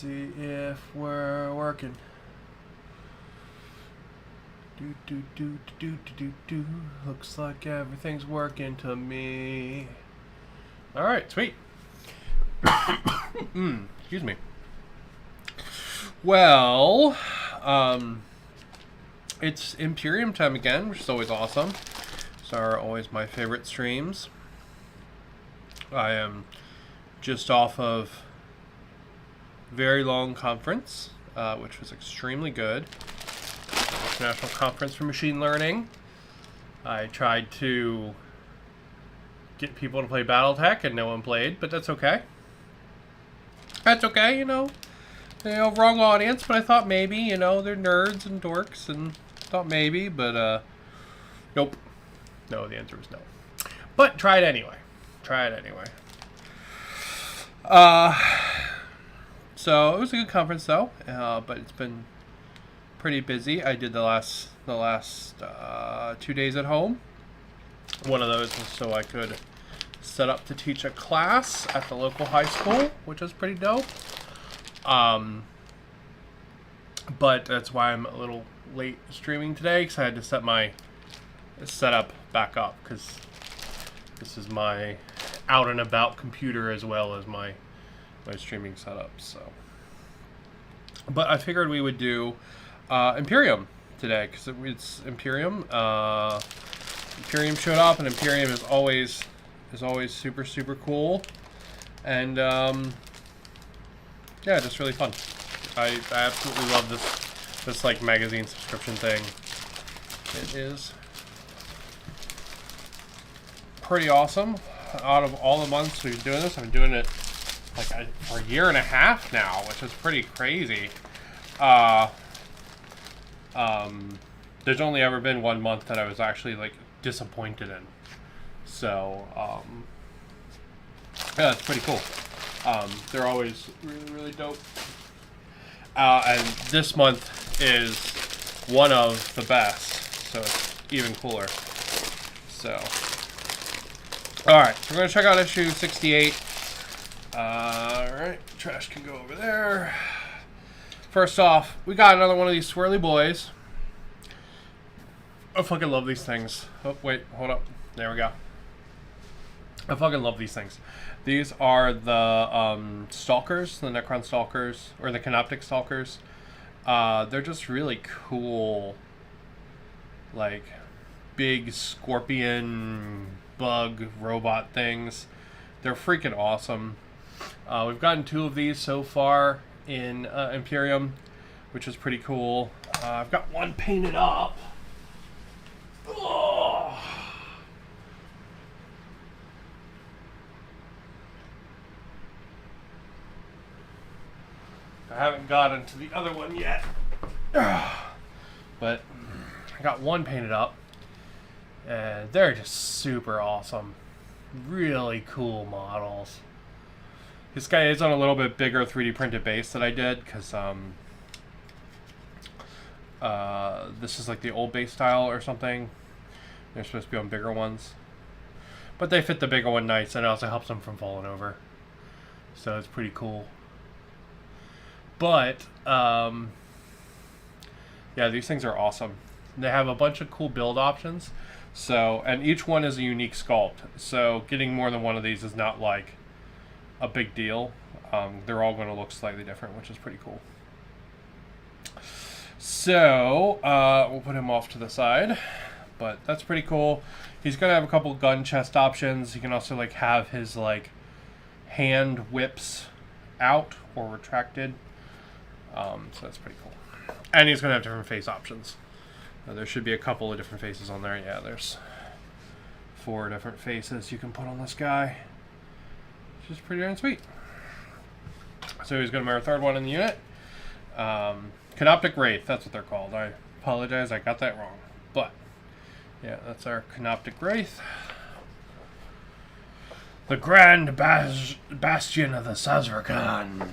see if we're working. Do. Looks like everything's working to me. Alright, sweet. Excuse me. Well, it's Imperium time again, which is always awesome. These are always my favorite streams. I am just off of very long conference, which was extremely good. International Conference for Machine Learning. I tried to get people to play Battletech and no one played, but that's okay. That's okay, wrong audience, but I thought maybe, they're nerds and dorks and thought maybe, but nope. No, the answer was no. But try it anyway. So it was a good conference though, but it's been pretty busy. I did the last 2 days at home. One of those was so I could set up to teach a class at the local high school, which was pretty dope. But that's why I'm a little late streaming today, because I had to set my setup back up, because this is my out and about computer as well as my streaming setup. So, but I figured we would do Imperium today, because it's Imperium. Imperium showed up, and Imperium is always super cool, and yeah, just really fun. I absolutely love this like magazine subscription thing. It is pretty awesome. Out of all the months we've been doing this, I've been doing it like for a year and a half now, which is pretty crazy. There's only ever been 1 month that I was actually like disappointed in. So yeah, it's pretty cool. They're always really dope. And this month is one of the best, so it's even cooler. So, alright, so we're going to check out issue 68. Alright, trash can go over there. First off, we got another one of these swirly boys. I fucking love these things. Oh, wait, hold up. There we go. I fucking love these things. These are the Stalkers, the Necron Stalkers, or the Canoptic Stalkers. They're just really cool, like, big scorpion, bug, robot things. They're freaking awesome. We've gotten 2 of these so far in Imperium, which is pretty cool. I've got one painted up. Oh. I haven't gotten to the other one yet, but I got one painted up, and they're just super awesome. Really cool models. This guy is on a little bit bigger 3D printed base that I did, because this is like the old base style or something. They're supposed to be on bigger ones, but they fit the bigger one nice, and it also helps them from falling over. So it's pretty cool. But yeah, these things are awesome. They have a bunch of cool build options. So, and each one is a unique sculpt. So getting more than one of these is not like a big deal. They're all going to look slightly different, which is pretty cool. So we'll put him off to the side, but that's pretty cool. He's going to have a couple gun chest options. He can also like have his like hand whips out or retracted. So that's pretty cool. And he's going to have different face options. There should be a couple of different faces on there. Yeah, there's 4 different faces you can put on this guy, which is pretty darn sweet. So he's going to be our 3rd one in the unit. Canoptic Wraith, that's what they're called. I apologize, I got that wrong. But, yeah, that's our Canoptic Wraith. The Grand Bastion of the Sazrakan.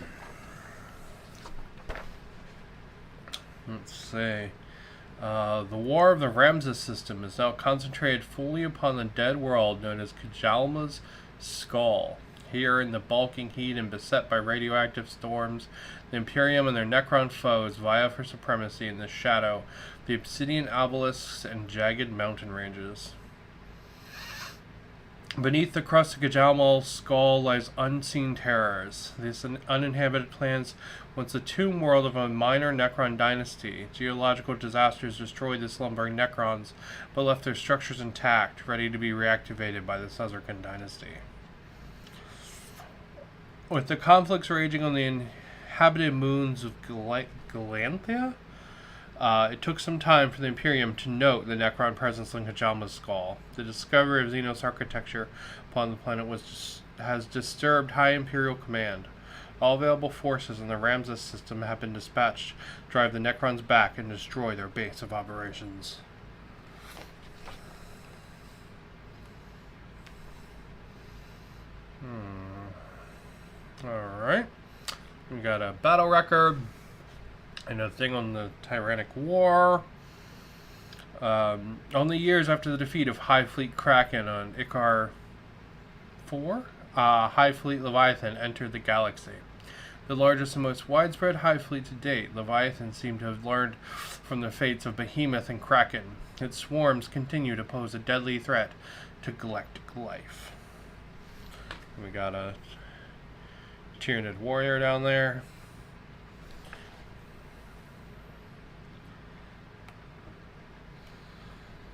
Let's see. The war of the Ramses system is now concentrated fully upon the dead world known as Kajalma's skull. Here, in the balking heat and beset by radioactive storms, the Imperium and their Necron foes vie for supremacy in the shadow, the obsidian obelisks and jagged mountain ranges. Beneath the crust of Gajalmal's skull lies unseen terrors. These uninhabited plans, once the tomb world of a minor Necron dynasty. Geological disasters destroyed the slumbering Necrons, but left their structures intact, ready to be reactivated by the Suzerain dynasty. With the conflicts raging on the inhabited moons of Galanthia, it took some time for the Imperium to note the Necron presence in Kajalma's skull. The discovery of Xenos architecture upon the planet has disturbed High Imperial Command. All available forces in the Ramses system have been dispatched to drive the Necrons back and destroy their base of operations. Alright. We got a battle record. And a thing on the Tyrannic War. Only years after the defeat of High Fleet Kraken on Ikar 4, High Fleet Leviathan entered the galaxy. The largest and most widespread High Fleet to date, Leviathan seemed to have learned from the fates of Behemoth and Kraken. Its swarms continue to pose a deadly threat to galactic life. We got a Tyranid warrior down there.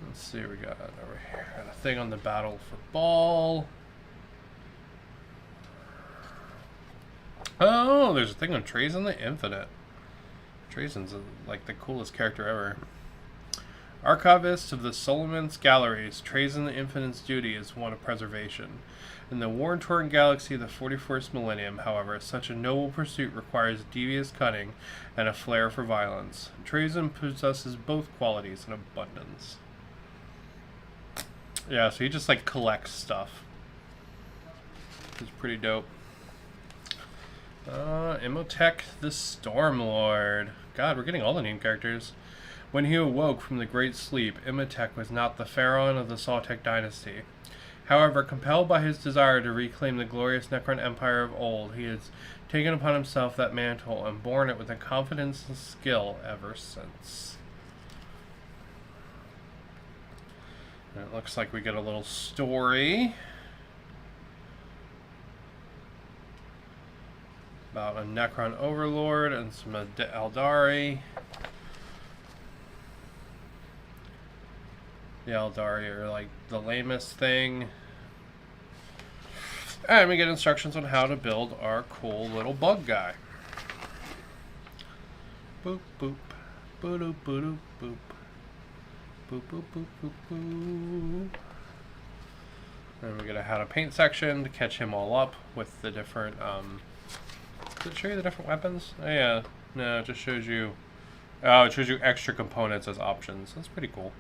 Let's see what we got over here. Got a thing on the battle for Ball. Oh, there's a thing on Trazyn the Infinite. Trazyn's like the coolest character ever. Archivist of the Solomon's Galleries, Trazyn the Infinite's duty is one of preservation. In the war-torn galaxy of the 41st millennium, however, such a noble pursuit requires devious cunning and a flair for violence. Trazyn possesses both qualities in abundance. Yeah, so he just like collects stuff. It's pretty dope. Imhotep the Stormlord. God, we're getting all the named characters. When he awoke from the great sleep, Imhotep was not the pharaoh of the Saltec dynasty. However, compelled by his desire to reclaim the glorious Necron Empire of old, he has taken upon himself that mantle and borne it with a confidence and skill ever since. And it looks like we get a little story about a Necron overlord and some Eldari. The Eldari are like the lamest thing. And we get instructions on how to build our cool little bug guy. Boop, boop. Boop, boop, boop, boop. Boop, boop, boop, boop, boop. And we get a how to paint section to catch him all up with the different, does it show you the different weapons? Oh, yeah. No, it just shows you, it shows you extra components as options. That's pretty cool.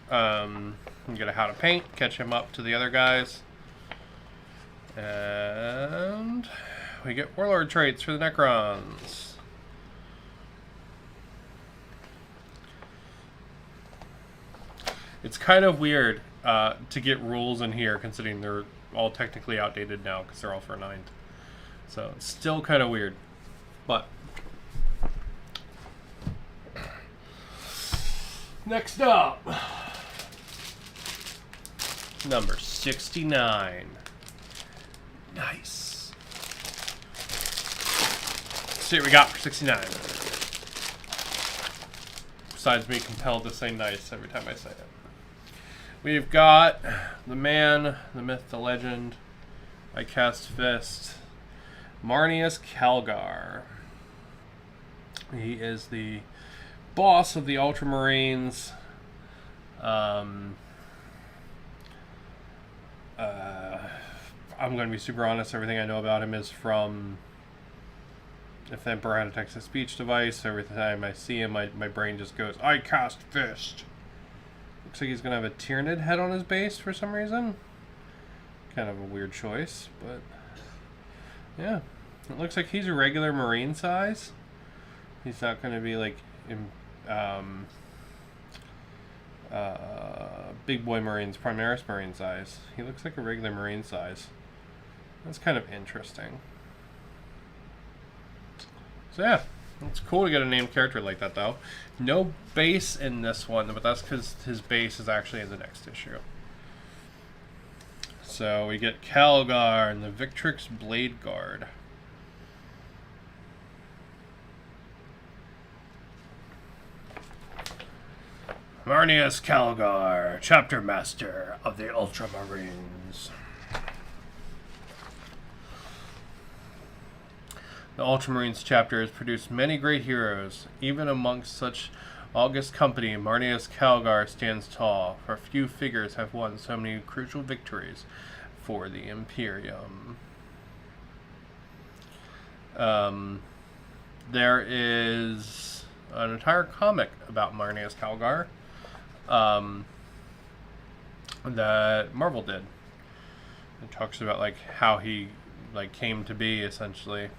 We get a how to paint, catch him up to the other guys. And we get warlord traits for the Necrons. It's kind of weird to get rules in here, considering they're all technically outdated now because they're all for 9th. So it's still kind of weird, but next up, number 69. Nice. Let's see what we got for 69. Besides being compelled to say nice every time I say it. We've got the man, the myth, the legend. I cast fist. Marneus Kalgar. He is the boss of the Ultramarines. I'm going to be super honest. Everything I know about him is from if the Emperor had a text-to-speech device. Every time I see him, my brain just goes, I cast fist. Looks like he's going to have a Tyranid head on his base for some reason. Kind of a weird choice, but yeah. It looks like he's a regular Marine size. He's not going to be like Big Boy Marines, Primaris Marine size. He looks like a regular Marine size. That's kind of interesting. So yeah, it's cool to get a named character like that though. No base in this one, but that's because his base is actually in the next issue. So we get Kalgar and the Victrix Blade Guard. Marneus Kalgar, Chapter Master of the Ultramarines. The Ultramarines chapter has produced many great heroes. Even amongst such august company, Marneus Kalgar stands tall, for few figures have won so many crucial victories for the Imperium. There is an entire comic about Marneus Kalgar that Marvel did. It talks about like how he came to be, essentially.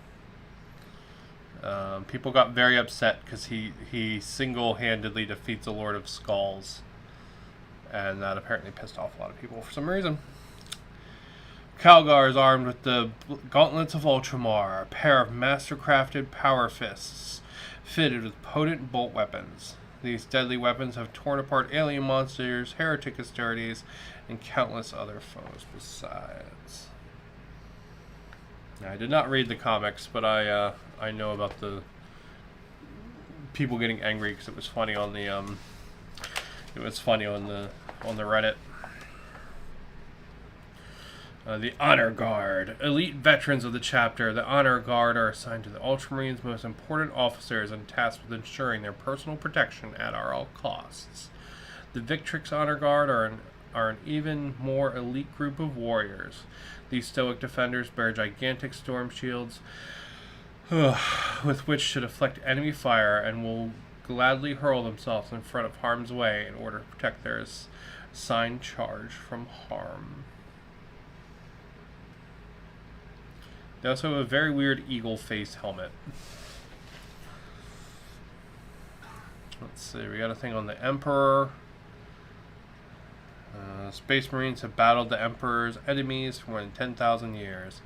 People got very upset because he single-handedly defeats the Lord of Skulls, and that apparently pissed off a lot of people for some reason. Kalgar is armed with the Gauntlets of Ultramar, a pair of master-crafted power fists fitted with potent bolt weapons. These deadly weapons have torn apart alien monsters, heretic Astartes, and countless other foes besides. Now, I did not read the comics, but I know about the people getting angry because it was funny on the Reddit. The Honor Guard. Elite veterans of the chapter, the Honor Guard are assigned to the Ultramarines' most important officers and tasked with ensuring their personal protection at all costs. The Victrix Honor Guard are an even more elite group of warriors. These stoic defenders bear gigantic storm shields with which to deflect enemy fire and will gladly hurl themselves in front of harm's way in order to protect their assigned charge from harm. They also have a very weird eagle face helmet. Let's see, we got a thing on the Emperor. Space Marines have battled the Emperor's enemies for more than 10,000 years.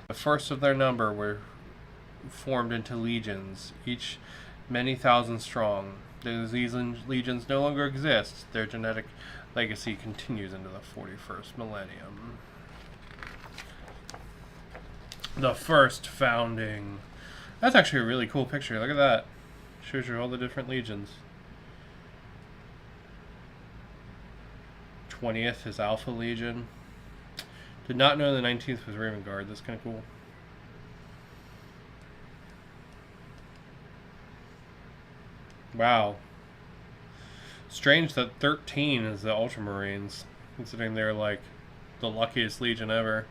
The first of their number were formed into legions, each many thousand strong. These legions no longer exist. Their genetic legacy continues into the 41st millennium. The first founding. That's actually a really cool picture. Look at that. Shows you all the different legions. 20th is Alpha Legion. Did not know the 19th was Raven Guard. That's kind of cool. Wow. Strange that 13 is the Ultramarines, considering they're like the luckiest legion ever.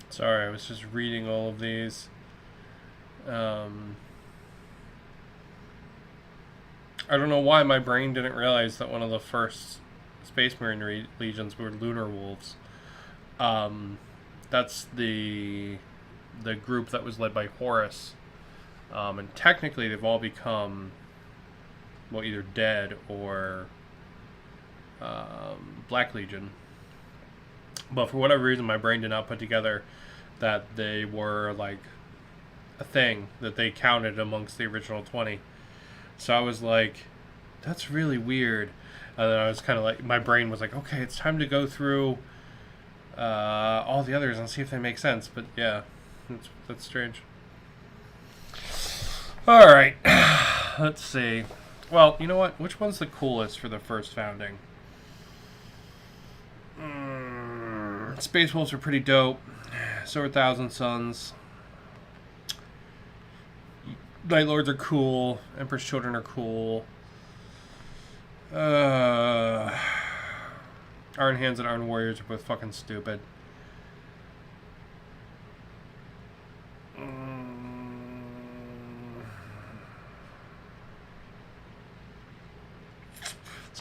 Sorry, I was just reading all of these. I don't know why my brain didn't realize that one of the first Space Marine legions were Lunar Wolves. That's the group that was led by Horus. And technically they've all become, well, either dead or Black Legion. But for whatever reason, my brain did not put together that they were like a thing that they counted amongst the original 20. So I was like, that's really weird. And then I was kind of like, my brain was like, okay, it's time to go through all the others and see if they make sense. But yeah, that's strange. All right, let's see. Well, you know what? Which one's the coolest for the first founding? Space Wolves are pretty dope. So are Thousand Suns. Night Lords are cool. Emperor's Children are cool. Iron Hands and Iron Warriors are both fucking stupid.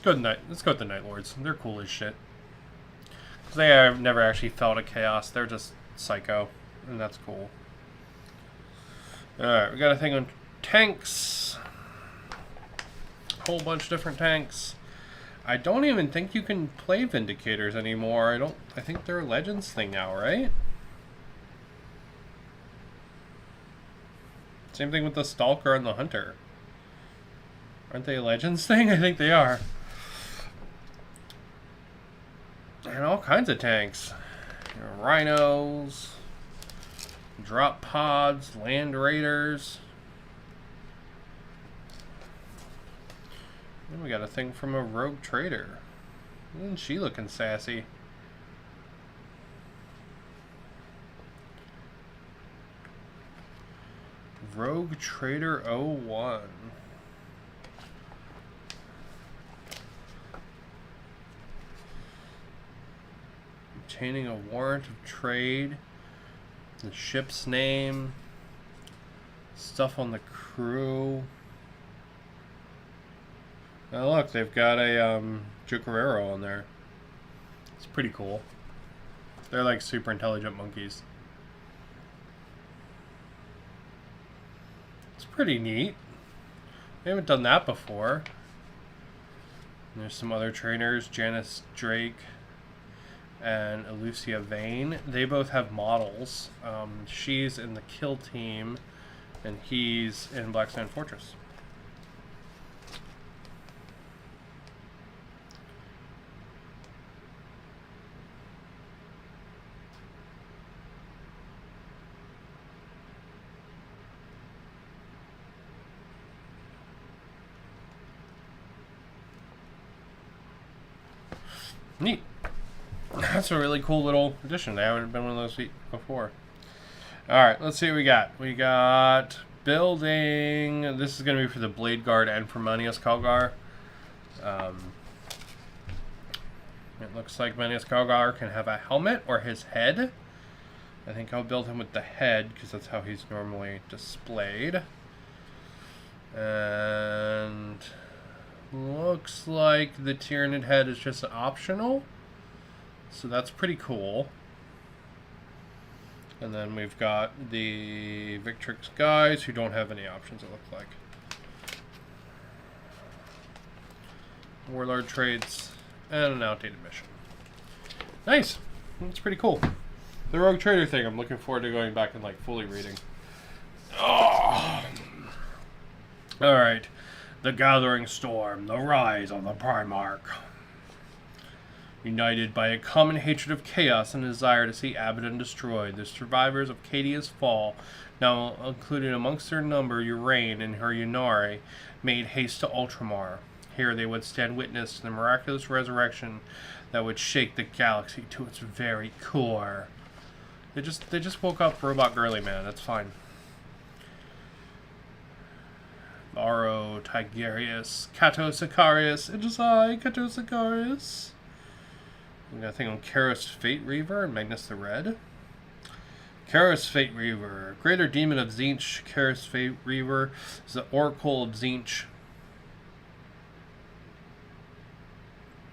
Let's go with the Night Lords. They're cool as shit. They have never actually felt a chaos. They're just psycho, and that's cool. Alright, we got a thing on tanks. Whole bunch of different tanks. I don't even think you can play Vindicators anymore. I think they're a Legends thing now, right? Same thing with the Stalker and the Hunter. Aren't they a Legends thing? I think they are. And all kinds of tanks. Rhinos, drop pods, land raiders. Then we got a thing from a rogue trader. Isn't she looking sassy? Rogue Trader 01. Obtaining a warrant of trade. The ship's name. Stuff on the crew. Oh look, they've got a Jucarero on there. It's pretty cool. They're like super intelligent monkeys. It's pretty neat. We haven't done that before. And there's some other trainers, Janice Drake and Elucia Vane. They both have models. She's in the kill team, and he's in Black Sand Fortress. Neat. That's a really cool little addition. I haven't been one of those before. Alright, let's see what we got. We got building. This is going to be for the Blade Guard and for Manius Kalgar. It looks like Manius Kalgar can have a helmet or his head. I think I'll build him with the head because that's how he's normally displayed. And looks like the Tyranid head is just optional. So that's pretty cool. And then we've got the Victrix guys who don't have any options, it looks like. Warlord traits and an outdated mission. Nice. That's pretty cool. The Rogue Trader thing, I'm looking forward to going back and like fully reading. Oh. Alright. The Gathering Storm, the Rise of the Primarch. United by a common hatred of chaos and a desire to see Abaddon destroyed, the survivors of Cadia's fall, now included amongst their number Uraine and her Yunari, made haste to Ultramar. Here they would stand witness to the miraculous resurrection that would shake the galaxy to its very core. They just woke up Robot Girly, man. That's fine. Aro Tigerius, Cato Sicarius. It is I, Cato Sicarius. We got a thing on Karos Fate Reaver and Magnus the Red. Karos Fate Reaver, Greater Demon of Tzeentch. Karos Fate Reaver is the Oracle of Tzeentch.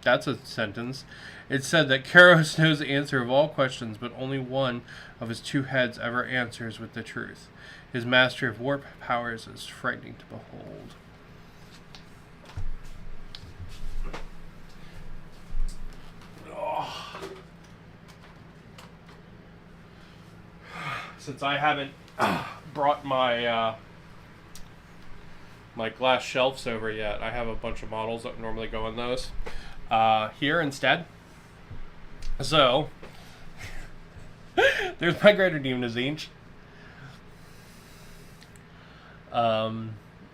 That's a sentence. It said that Karos knows the answer of all questions, but only one of his two heads ever answers with the truth. His mastery of warp powers is frightening to behold. Since I haven't brought my my glass shelves over yet, I have a bunch of models that normally go in those here instead. So there's my Greater Demon of Tzeentch.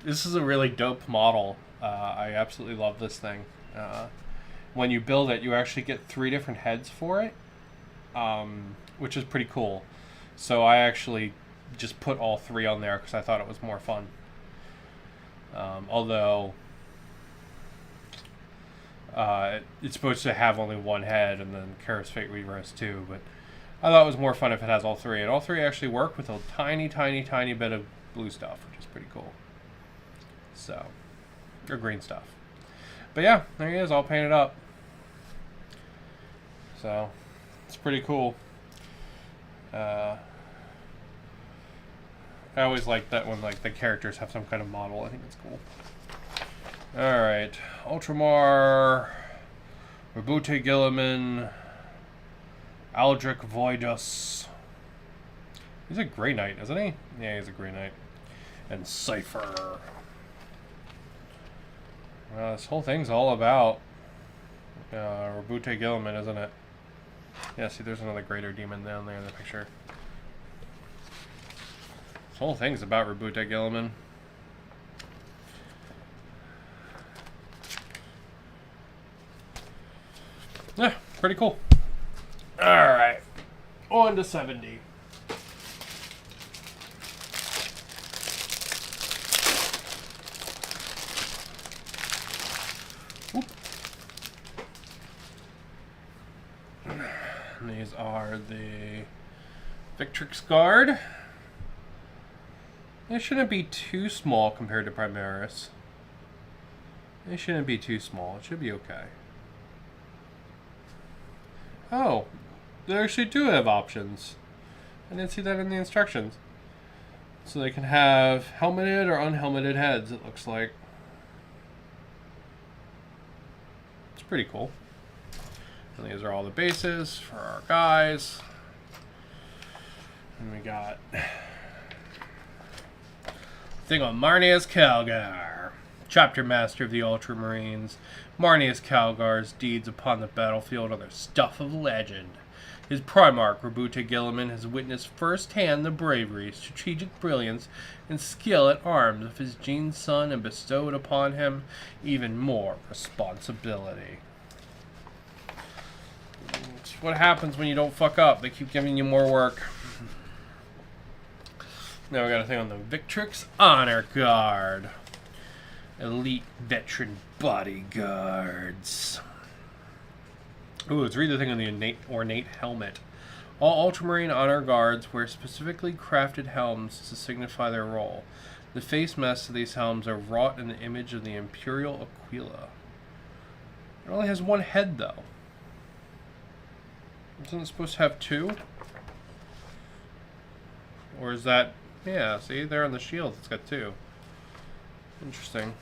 This is a really dope model. I absolutely love this thing. When you build it, you actually get 3 different heads for it, which is pretty cool. So I actually just put all 3 on there because I thought it was more fun. Although It's supposed to have only one head, and then Kara's Fate Weaver has two, but I thought it was more fun if it has all three. And all three actually work with a tiny, tiny, tiny bit of blue stuff, which is pretty cool. So, or green stuff. But yeah, there he is, all painted up. So, it's pretty cool. I always like that when like the characters have some kind of model. I think it's cool. Alright, Ultramar, Rabute Gilliman, Aldrich Voidus. He's a Grey Knight, isn't he? Yeah, he's a Grey Knight. And Cypher. Well, this whole thing's all about Rabute Gilliman, isn't it? Yeah, see, there's another greater demon down there in the picture. This whole thing's about Rabute Gilliman. Yeah, pretty cool. Alright. On to 70. Whoop. These are the Victrix Guard. They shouldn't be too small compared to Primaris. They shouldn't be too small. It should be okay. Oh, they actually do have options. I didn't see that in the instructions. So they can have helmeted or unhelmeted heads, it looks like. It's pretty cool. And these are all the bases for our guys. And we got thing on Marneus Kalgar, chapter master of the Ultramarines. Marneus Kalgar's deeds upon the battlefield are the stuff of legend. His Primarch, Rabute Gilliman, has witnessed firsthand the bravery, strategic brilliance, and skill at arms of his Jean's son, and bestowed upon him even more responsibility. It's what happens when you don't fuck up. They keep giving you more work. Now we got a thing on the Victrix Honor Guard. Elite veteran bodyguards. Ooh, let's read the thing on the ornate helmet. All Ultramarine Honor Guards wear specifically crafted helms to signify their role. The face masks of these helms are wrought in the image of the Imperial Aquila. It only has one head, though. Isn't it supposed to have two? Or is that... Yeah, see, there on the shield, it's got two. Interesting.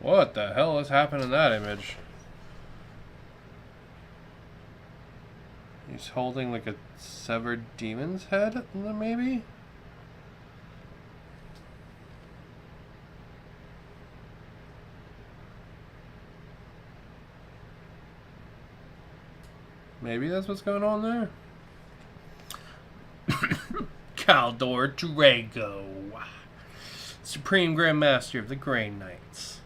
What the hell has happened in that image? He's holding like a severed demon's head, maybe? Maybe that's what's going on there. Kaldor Drago, Supreme Grand Master of the Grey Knights.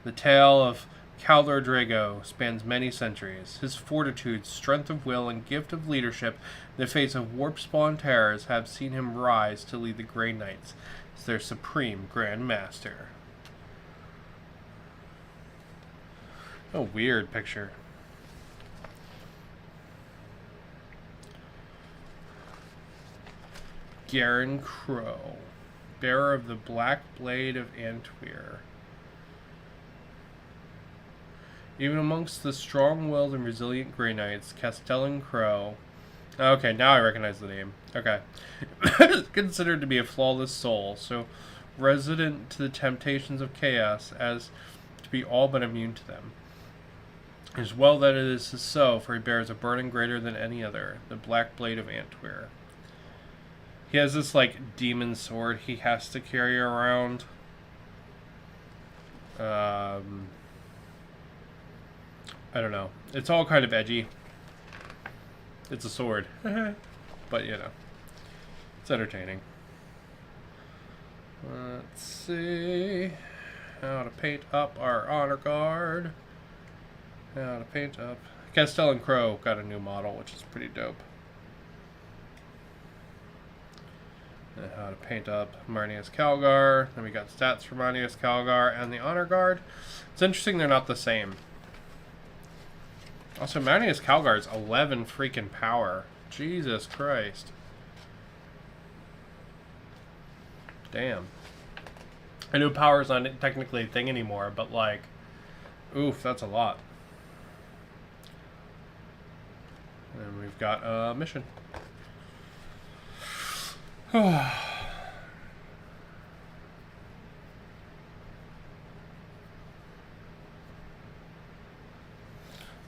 The tale of Kaldor Drago spans many centuries. His fortitude, strength of will, and gift of leadership in the face of warp-spawn terrors have seen him rise to lead the Grey Knights as their Supreme Grand Master. A weird picture. Garen Crow, bearer of the Black Blade of Antwer. Even amongst the strong-willed and resilient Grey Knights, Castellan Crow... Okay, now I recognize the name. Okay. Considered to be a flawless soul, so resident to the temptations of chaos as to be all but immune to them. It is well that it is so, for he bears a burden greater than any other, the Black Blade of Antwer. He has this, like, demon sword he has to carry around. I don't know. It's all kind of edgy. It's a sword. But, you know. It's entertaining. Let's see. How to paint up our honor guard. How to paint up... Castellan Crow got a new model, which is pretty dope. And how to paint up Marneus Kalgar. Then we got stats for Marneus Kalgar and the Honor Guard. It's interesting they're not the same. Also, Marneus Kalgar is 11 freaking power. Jesus Christ. Damn. I know power's not technically a thing anymore, but like, oof, that's a lot. And we've got a mission.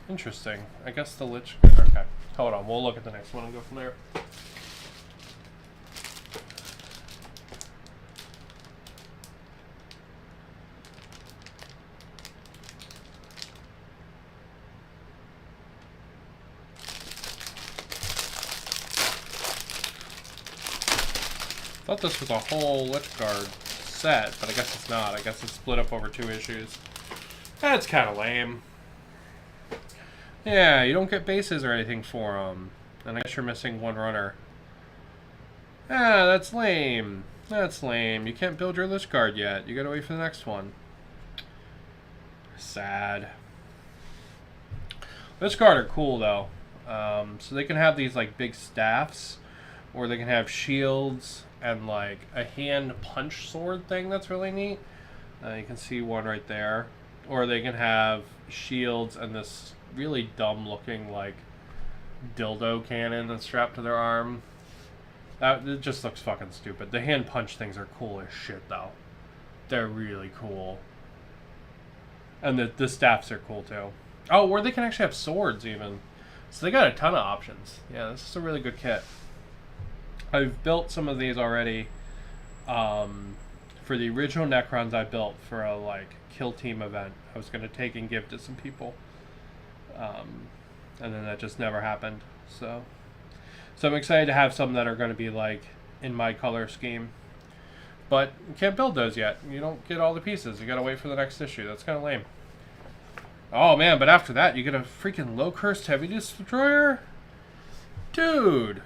Interesting. I guess the Lich... Okay. Hold on. We'll look at the next one and go from there. I thought this was a whole Lich Guard set, but I guess it's not. I guess it's split up over 2 issues. That's kind of lame. Yeah, you don't get bases or anything for them. And I guess you're missing 1 runner. Ah, that's lame. That's lame. You can't build your Lich Guard yet. You gotta wait for the next one. Sad. Lich Guard are cool, though. So they can have these, like, big staffs. Or they can have shields and, like, a hand punch sword thing that's really neat. You can see one right there. Or they can have shields and this really dumb looking like dildo cannon that's strapped to their arm. It just looks fucking stupid. The hand punch things are cool as shit though. They're really cool. And the staffs are cool too. Oh, or they can actually have swords even. So they got a ton of options. Yeah, this is a really good kit. I've built some of these already. For the original Necrons I built for a like kill team event. I was going to take and give to some people. And then that just never happened. So I'm excited to have some that are going to be like in my color scheme. But you can't build those yet. You don't get all the pieces. You got to wait for the next issue. That's kind of lame. Oh man, but after that you get a freaking low cursed heavy destroyer? Dude.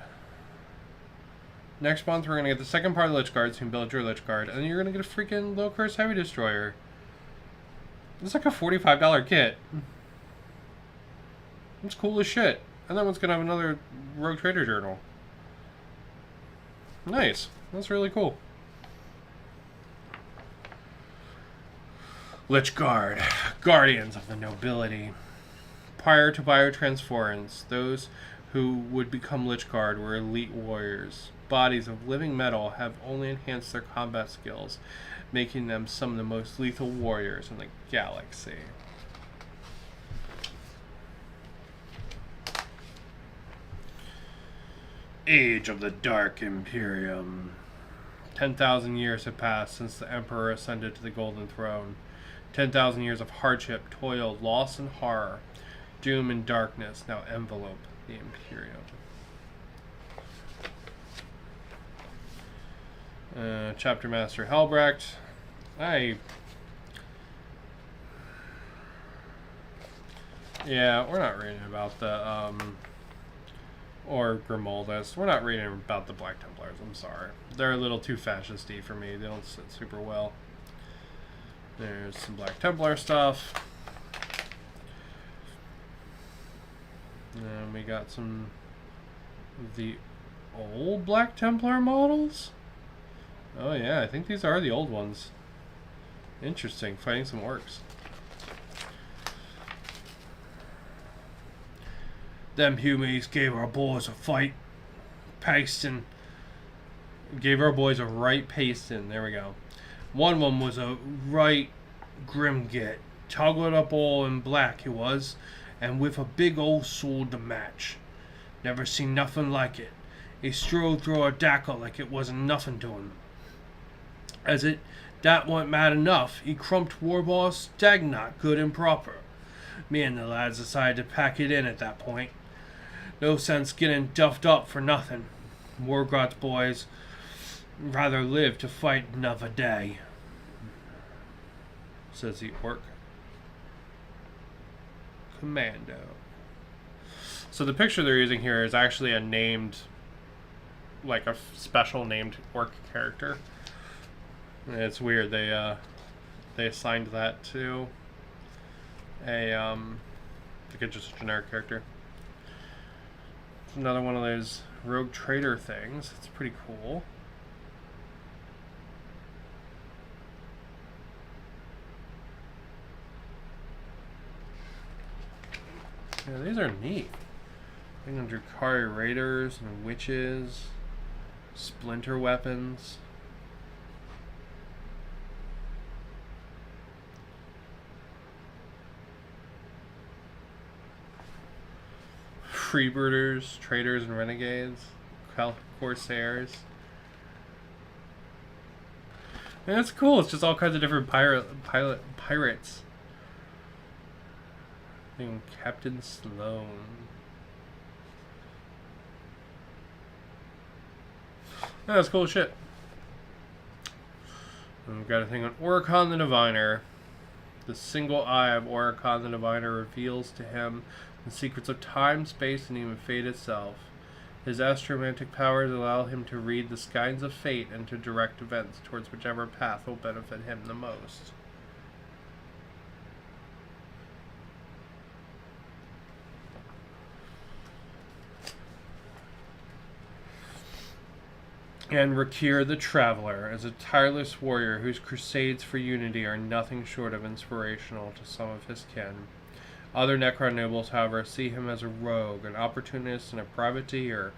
Next month we're going to get the second part of the Lich Guard, so you can build your Lich Guard. And then you're going to get a freaking low cursed heavy destroyer. It's like a $45 kit. It's cool as shit. And that one's going to have another Rogue Trader Journal. Nice. That's really cool. Lich Guard. Guardians of the Nobility. Prior to biotransference, those who would become Lich Guard were elite warriors. Bodies of living metal have only enhanced their combat skills, making them some of the most lethal warriors in the galaxy. Age of the Dark Imperium. 10,000 years have passed since the Emperor ascended to the Golden Throne. 10,000 years of hardship, toil, loss, and horror. Doom and darkness now envelope the Imperium. Chapter Master Helbrecht. Yeah, we're not reading about the, or Grimaldus. We're not reading about the Black Templars, I'm sorry. They're a little too fascisty for me. They don't sit super well. There's some Black Templar stuff. And we got some of the old Black Templar models. Oh yeah, I think these are the old ones. Interesting, fighting some orcs. Them humans gave our boys a fight. Pasting. Gave our boys a right pasting. There we go. One was a right grimgit. Toggled up all in black he was. And with a big old sword to match. Never seen nothing like it. He strode through a dackle like it wasn't nothing to him. As it that wasn't mad enough, he crumped War Boss Dagnot good and proper. Me and the lads decided to pack it in at that point. No sense getting duffed up for nothing. Wargrot's boys rather live to fight another day, says the orc commando. So the picture they're using here is actually a named like a special named orc character. It's weird. They assigned that to like just a generic character. It's another one of those rogue trader things. It's pretty cool. Yeah, these are neat. Drukari raiders and witches, splinter weapons. Freebooters, traders and renegades, corsairs. And that's cool. It's just all kinds of different pirates. And Captain Sloan. That's cool shit. And we've got a thing on Oricon the Diviner. The single eye of Oricon the Diviner reveals to him the secrets of time, space, and even fate itself. His astromantic powers allow him to read the skies of fate and to direct events towards whichever path will benefit him the most. And Rakir the Traveler is a tireless warrior whose crusades for unity are nothing short of inspirational to some of his kin. Other Necron nobles, however, see him as a rogue, an opportunist, and a privateer,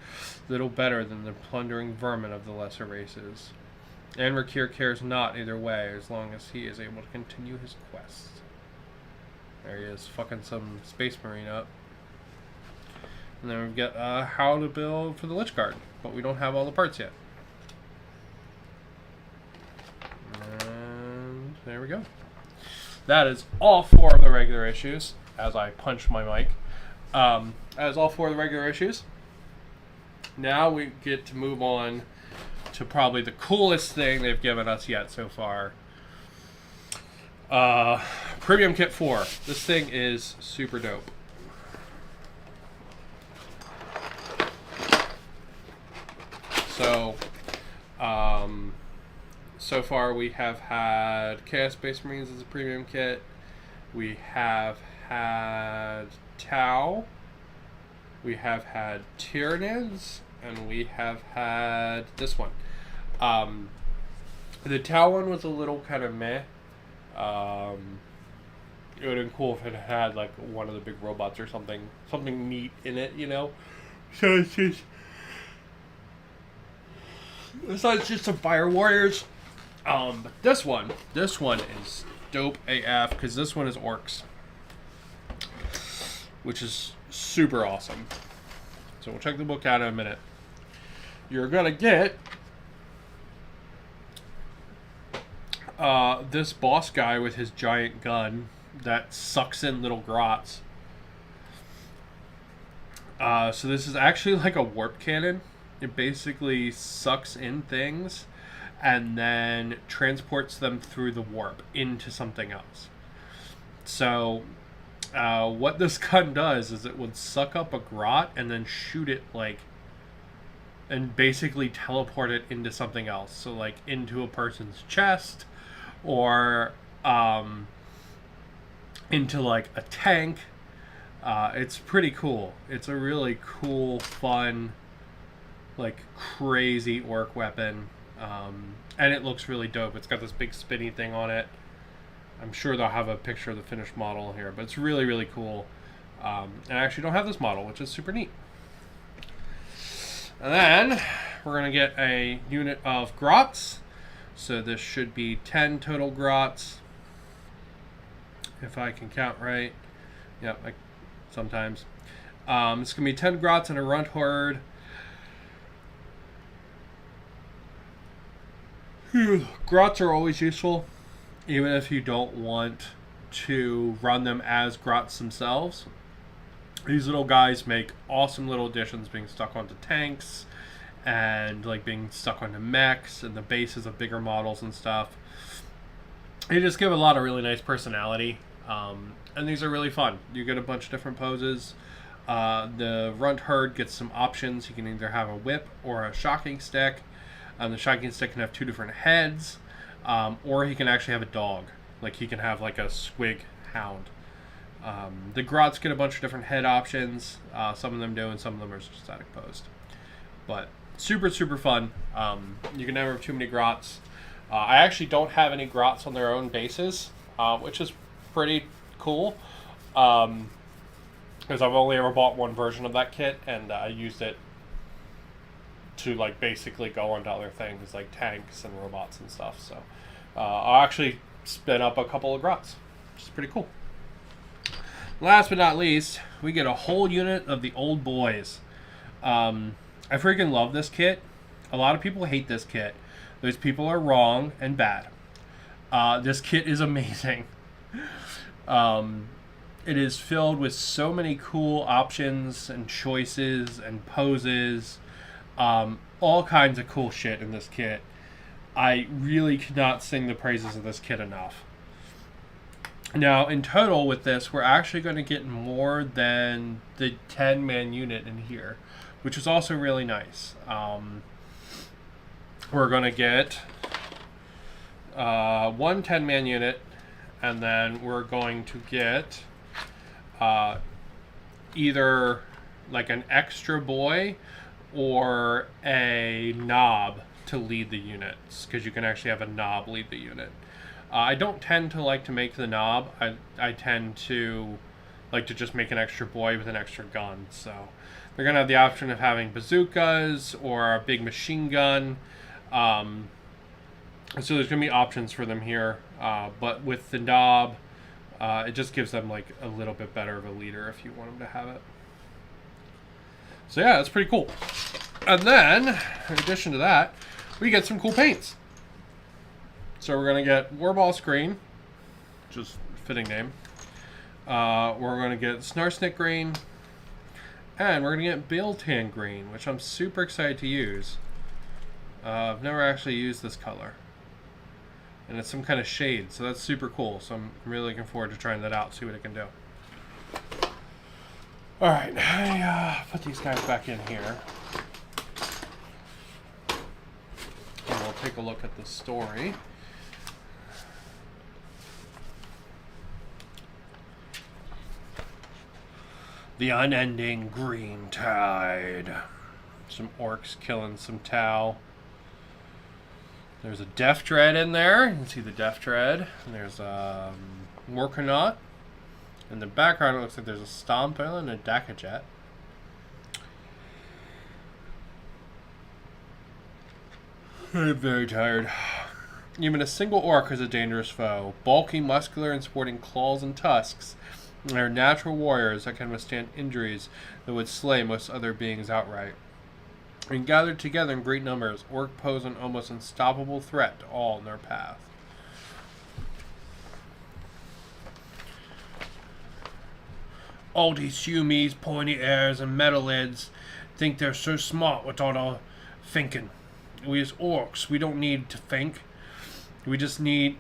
little better than the plundering vermin of the lesser races. And Rakir cares not either way, as long as he is able to continue his quest. There he is, fucking some Space Marine up. And then we've got how to build for the Lich Guard, but we don't have all the parts yet. And there we go. That is all 4 of the regular issues. As I punch my mic. As all 4 of the regular issues. Now we get to move on to probably the coolest thing they've given us yet so far. Premium Kit 4. This thing is super dope. So, so far we have had Chaos Space Marines as a premium kit. We have had Tau. We have had Tyranids. And we have had this one. The Tau one was a little kind of meh. It would have been cool if it had like one of the big robots or something neat in it, you know? So it's just some fire warriors. But this one is dope AF because this one is orcs, which is super awesome. So we'll check the book out in a minute. You're gonna get this boss guy with his giant gun that sucks in little grots. So this is actually like a warp cannon. It basically sucks in things and then transports them through the warp into something else. So what this gun does is it would suck up a grot and then shoot it like, and basically teleport it into something else. So like into a person's chest or into like a tank. It's pretty cool. It's a really cool, fun, like crazy orc weapon. And it looks really dope. It's got this big spinny thing on it. I'm sure they'll have a picture of the finished model here, but it's really, really cool. And I actually don't have this model, which is super neat. And then we're going to get a unit of grots. So this should be 10 total grots, if I can count right. Yep, sometimes. It's going to be 10 grots and a runt horde. Grots are always useful, even if you don't want to run them as grots themselves. These little guys make awesome little additions, being stuck onto tanks and like being stuck onto mechs and the bases of bigger models and stuff. They just give a lot of really nice personality, and these are really fun. You get a bunch of different poses. The runt herd gets some options. He can either have a whip or a shocking stick. The shocking stick can have 2 different heads, or he can actually have a dog. Like he can have like a swig hound. The grots get a bunch of different head options. Some of them do, and some of them are just static posed. But super, super fun. You can never have too many grots. I actually don't have any grots on their own bases, which is pretty cool. Because I've only ever bought one version of that kit, and I used it to like basically go onto other things like tanks and robots and stuff. So I'll actually spin up a couple of grots, which is pretty cool. Last but not least, we get a whole unit of the old boys. I freaking love this kit. A lot of people hate this kit. Those people are wrong and bad. This kit is amazing. It is filled with so many cool options and choices and poses. All kinds of cool shit in this kit. I really cannot sing the praises of this kit enough. Now, in total with this, we're actually going to get more than the 10-man unit in here, which is also really nice. We're going to get one 10-man unit, and then we're going to get either like an extra boy or a knob to lead the units, because you can actually have a knob lead the unit. I don't tend to like to make the knob. I tend to like to just make an extra boy with an extra gun. So they're going to have the option of having bazookas or a big machine gun. So there's going to be options for them here. But with the knob, it just gives them like a little bit better of a leader if you want them to have it. So yeah, that's pretty cool. And then, in addition to that, we get some cool paints. So we're going to get Warboss Green, which is a fitting name. We're going to get Snarsnick Green. And we're going to get Biltan Green, which I'm super excited to use. I've never actually used this color. And it's some kind of shade, so that's super cool. So I'm really looking forward to trying that out, see what it can do. Alright, I put these guys back in here. And we'll take a look at the story. The unending green tide. Some orcs killing some Tau. There's a Death Dread in there. You can see the Death Dread. And there's a Morkonaut. In the background, it looks like there's a Stomp and a Dakajet. I'm very tired. Even a single orc is a dangerous foe. Bulky, muscular, and sporting claws and tusks. They're natural warriors that can withstand injuries that would slay most other beings outright. When gathered together in great numbers, orcs pose an almost unstoppable threat to all in their path. All these humies, pointy ears, and metal-heads think they're so smart without all thinking. We as orcs, we don't need to think. We just need...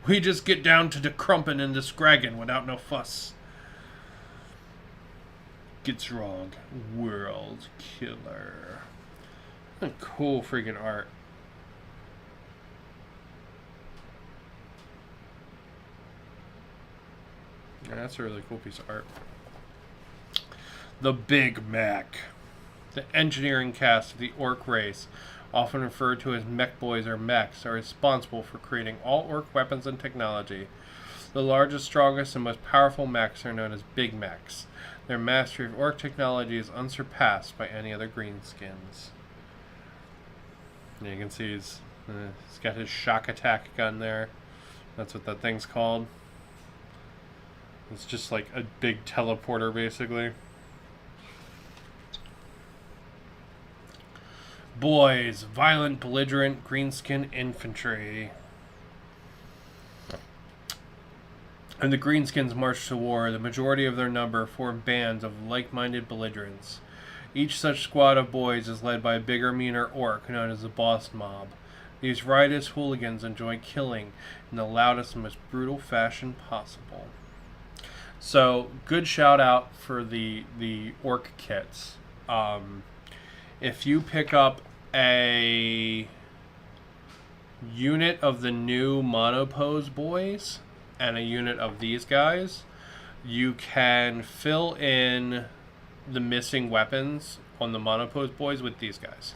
we just get down to the crumpin' and the scraggin' without no fuss. Gets wrong. World killer. What cool freaking art. Yeah, that's a really cool piece of art. The Big Mac. The engineering cast of the orc race, often referred to as mech boys or mechs, are responsible for creating all orc weapons and technology. The largest, strongest, and most powerful mechs are known as Big Mechs. Their mastery of orc technology is unsurpassed by any other greenskins. And you can see he's got his shock attack gun there. That's what that thing's called. It's just like a big teleporter, basically. Boys, violent, belligerent, greenskin infantry. And the greenskins march to war. The majority of their number form bands of like-minded belligerents. Each such squad of boys is led by a bigger, meaner orc known as the boss mob. These riotous hooligans enjoy killing in the loudest and most brutal fashion possible. So good shout out for the orc kits. If you pick up a unit of the new Monopose boys and a unit of these guys, you can fill in the missing weapons on the Monopose boys with these guys.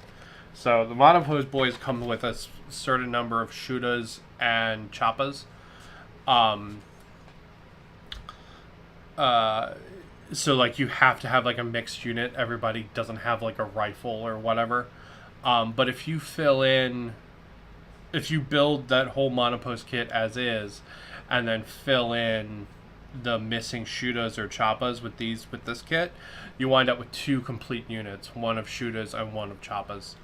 So the Monopose boys come with a certain number of shootas and choppas. So like you have to have like a mixed unit. Everybody doesn't have like a rifle or whatever. But if you build that whole Monopose kit as is, and then fill in the missing shootas or choppas with this kit, you wind up with 2 complete units, one of shootas and one of choppas.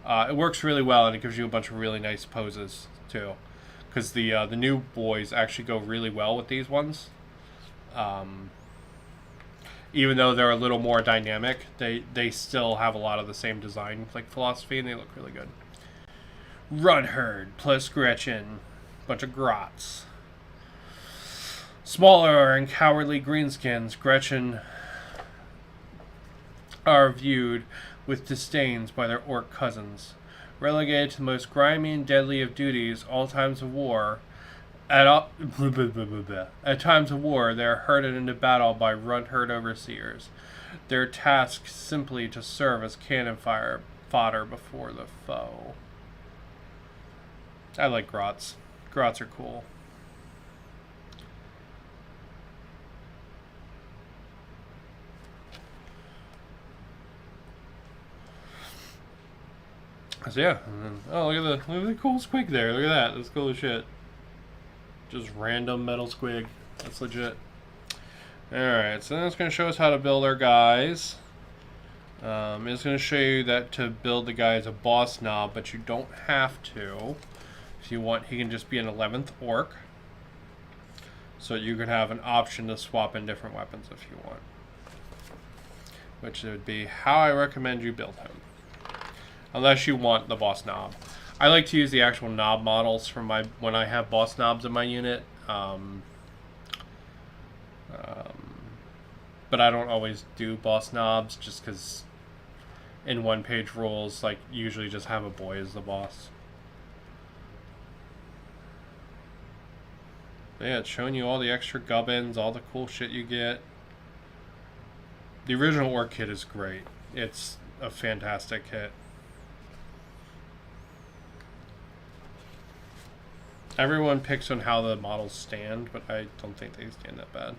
It works really well, and it gives you a bunch of really nice poses too, because the new boys actually go really well with these ones. Even though they're a little more dynamic, they still have a lot of the same design like philosophy, and they look really good. Rudherd plus Gretchen, bunch of grots. Smaller and cowardly greenskins, Gretchen are viewed with disdains by their orc cousins. Relegated to the most grimy and deadly of duties, all times of war. At times of war, they are herded into battle by Rudherd overseers. Their task simply to serve as cannon fodder before the foe. I like grots. Grots are cool. So yeah, oh look at the cool squig there. Look at that. That's cool as shit. Just random metal squig. That's legit. Alright, so then it's going to show us how to build our guys. It's going to show you that to build the guy as a boss knob, but you don't have to. If you want, he can just be an 11th orc. So you could have an option to swap in different weapons if you want. Which would be how I recommend you build him. Unless you want the boss knob. I like to use the actual knob models from when I have boss knobs in my unit. But I don't always do boss knobs just because in one-page rules, like, usually just have a boy as the boss. But yeah, it's showing you all the extra gubbins, all the cool shit you get. The original orc kit is great. It's a fantastic kit. Everyone picks on how the models stand, but I don't think they stand that bad.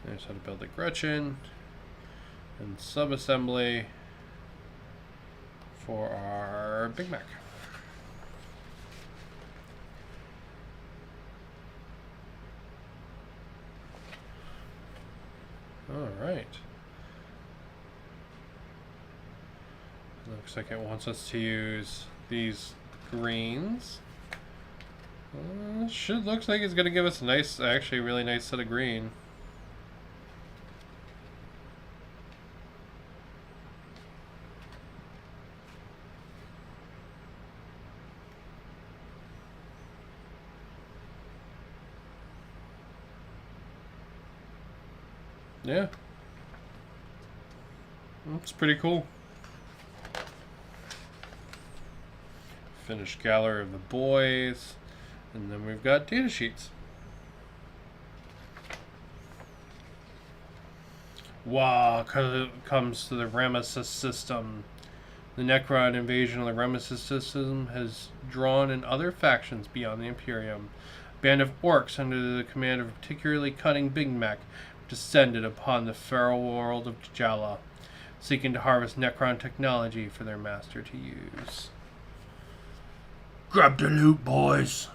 There's how to build a Gretchen and sub-assembly for our Big Mac. All right. Looks like it wants us to use these greens. Looks like it's going to give us a nice, actually really nice set of green. Yeah. It's pretty cool. Finished gallery of the boys. And then we've got data sheets. Wow, comes to the Ramesis system. The Necron invasion of the Ramesis system has drawn in other factions beyond the Imperium. A band of orcs under the command of a particularly cunning Big Mac descended upon the feral world of Jala, seeking to harvest Necron technology for their master to use. Grab the loot, boys!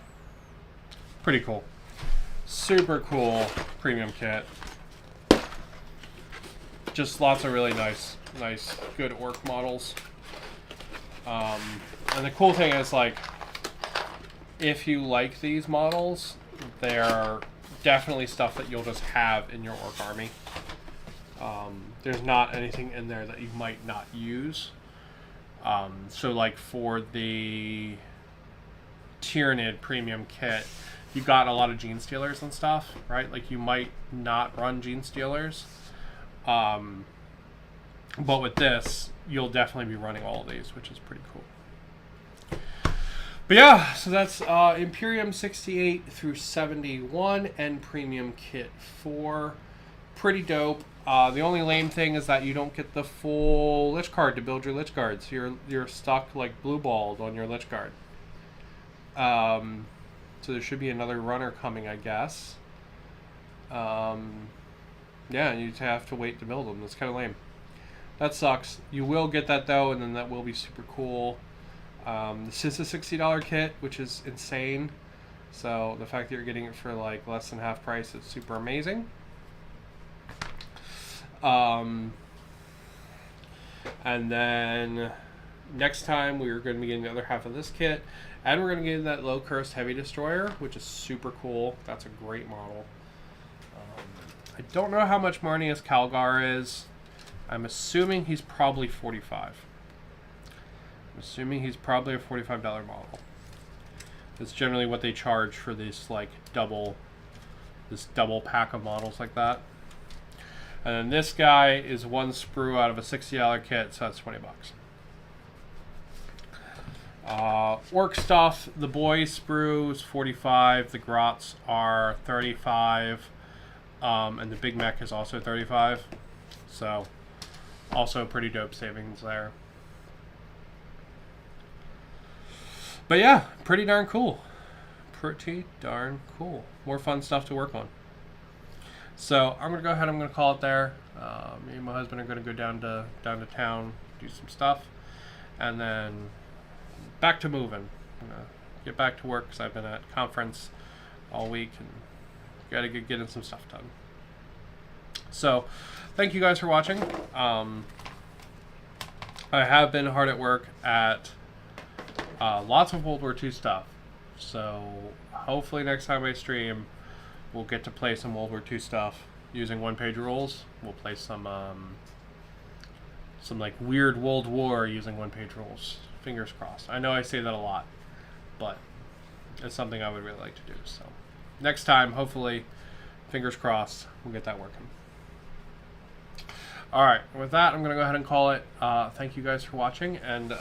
Pretty cool. Super cool premium kit. Just lots of really nice, good orc models. And the cool thing is, like, if you like these models, they're definitely stuff that you'll just have in your orc army. There's not anything in there that you might not use. So like for the Tyrannid premium kit, you got a lot of Gene Stealers and stuff, right? Like you might not run Gene Stealers. But with this, you'll definitely be running all of these, which is pretty cool. But yeah, so that's Imperium 68 through 71 and Premium Kit 4. Pretty dope. The only lame thing is that you don't get the full Lich card to build your Lich guards. You're stuck like blue balled on your Lich guard. So there should be another runner coming, I guess. Yeah, you have to wait to build them. That's kind of lame. That sucks. You will get that though, and then that will be super cool. This is a $60 kit, which is insane. So the fact that you're getting it for like less than half price is super amazing. And then next time we're going to be getting the other half of this kit, and we're going to get that low cursed heavy destroyer, which is super cool. That's a great model. I don't know how much Marnius Kalgar is. I'm assuming he's probably 45. I'm assuming he's probably a $45 model. That's generally what they charge for this like double pack of models like that. And then this guy is one sprue out of a $60 kit, so that's 20 bucks. Orc stuff, the boy sprue is 45, the grots are 35, and the big mech is also 35. So, also pretty dope savings there. But yeah, pretty darn cool. Pretty darn cool. More fun stuff to work on. So I'm gonna go ahead. I'm gonna call it there. Me and my husband are gonna go down to town, do some stuff, and then back to moving. I'm gonna get back to work because I've been at conference all week and gotta get getting some stuff done. So thank you guys for watching. I have been hard at work at lots of World War II stuff. So hopefully next time I stream, we'll get to play some World War II stuff using one-page rules. We'll play some like weird World War using one-page rules. Fingers crossed. I know I say that a lot, but it's something I would really like to do. So next time, hopefully, fingers crossed, we'll get that working. All right, with that, I'm going to go ahead and call it. Thank you guys for watching, and